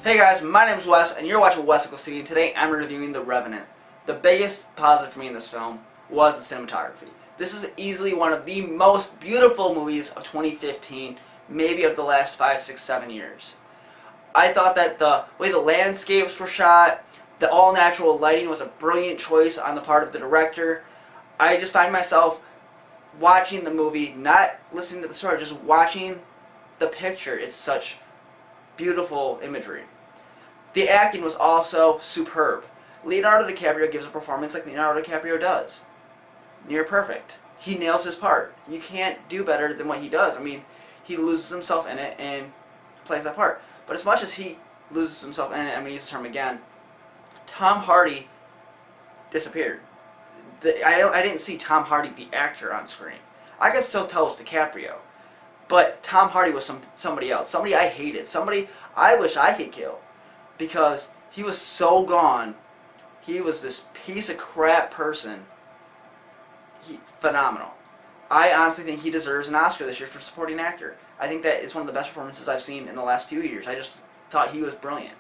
Hey guys, my name is Wes, and you're watching Wes TV, and today I'm reviewing The Revenant. The biggest positive for me in this film was the cinematography. This is easily one of the most beautiful movies of 2015, maybe of the last 5, 6, 7 years. I thought that the way the landscapes were shot, the all-natural lighting was a brilliant choice on the part of the director. I just find myself watching the movie, not listening to the story, just watching the picture. It's such beautiful imagery. The acting was also superb. Leonardo DiCaprio gives a performance like Leonardo DiCaprio does. Near perfect. He nails his part. You can't do better than what he does. I mean, he loses himself in it and plays that part. But as much as he loses himself in it, I'm going to use the term again, Tom Hardy disappeared. I didn't see Tom Hardy, the actor, on screen. I can still tell it was DiCaprio. But Tom Hardy was somebody else. Somebody I hated. Somebody I wish I could kill. Because he was so gone. He was this piece of crap person. Phenomenal. I honestly think he deserves an Oscar this year for supporting actor. I think that is one of the best performances I've seen in the last few years. I just thought he was brilliant.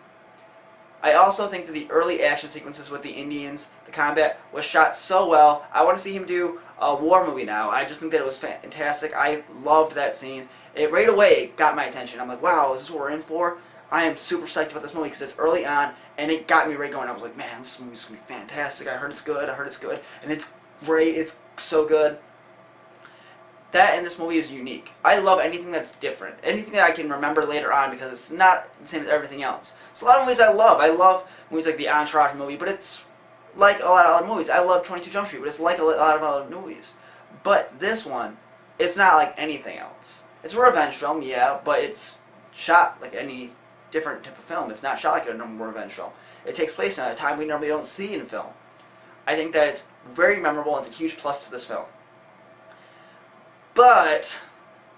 I also think that the early action sequences with the Indians, the combat, was shot so well. I want to see him do a war movie now. I just think that it was fantastic. I loved that scene. It right away got my attention. I'm like, wow, is this what we're in for? I am super psyched about this movie because it's early on, and it got me right going. I was like, man, this movie's going to be fantastic. I heard it's good. And it's great. It's so good. That in this movie is unique. I love anything that's different. Anything that I can remember later on because it's not the same as everything else. So a lot of movies I love. I love movies like the Entourage movie, but it's like a lot of other movies. I love 22 Jump Street, but it's like a lot of other movies. But this one, it's not like anything else. It's a revenge film, yeah, but it's shot like any different type of film. It's not shot like a normal revenge film. It takes place in a time we normally don't see in film. I think that it's very memorable and it's a huge plus to this film. But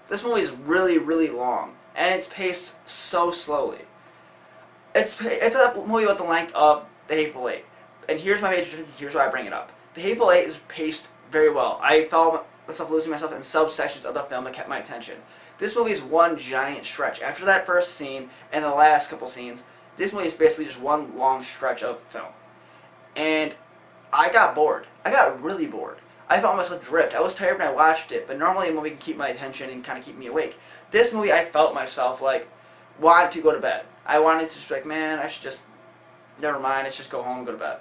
this movie is really, really long, and it's paced so slowly. It's a movie about the length of The Hateful Eight, and here's my major difference. Here's why I bring it up. The Hateful Eight is paced very well. I found myself losing myself in subsections of the film that kept my attention. This movie is one giant stretch. After that first scene and the last couple scenes, this movie is basically just one long stretch of film. And I got bored. I got really bored. I found myself drift. I was tired when I watched it, but normally a movie can keep my attention and kind of keep me awake. This movie, I felt myself like want to go to bed. I wanted to just be like, man, I should just, never mind, let's just go home and go to bed.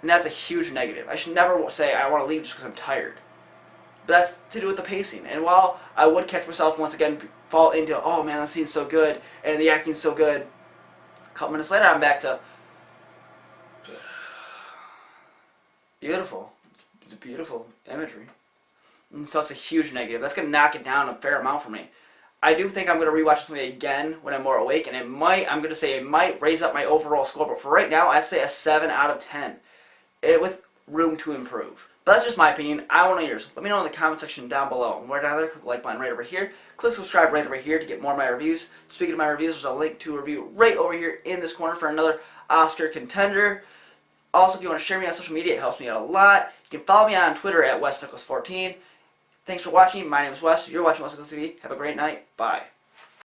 And that's a huge negative. I should never say I want to leave just because I'm tired. But that's to do with the pacing. And while I would catch myself once again fall into, oh man, the scene's so good, and the acting's so good, a couple minutes later I'm back to, beautiful. It's a beautiful imagery. And so it's a huge negative. That's going to knock it down a fair amount for me. I do think I'm going to rewatch this movie again when I'm more awake, and I'm going to say it might raise up my overall score, but for right now, I'd say a 7 out of 10. With room to improve. But that's just my opinion. I want to know yours. Let me know in the comment section down below. And right down there, click the like button right over here. Click subscribe right over here to get more of my reviews. Speaking of my reviews, there's a link to a review right over here in this corner for another Oscar contender. Also, if you want to share me on social media, it helps me out a lot. You can follow me on Twitter at WesNicholas14. Thanks for watching. My name is Wes. You're watching Wes TV. Have a great night. Bye.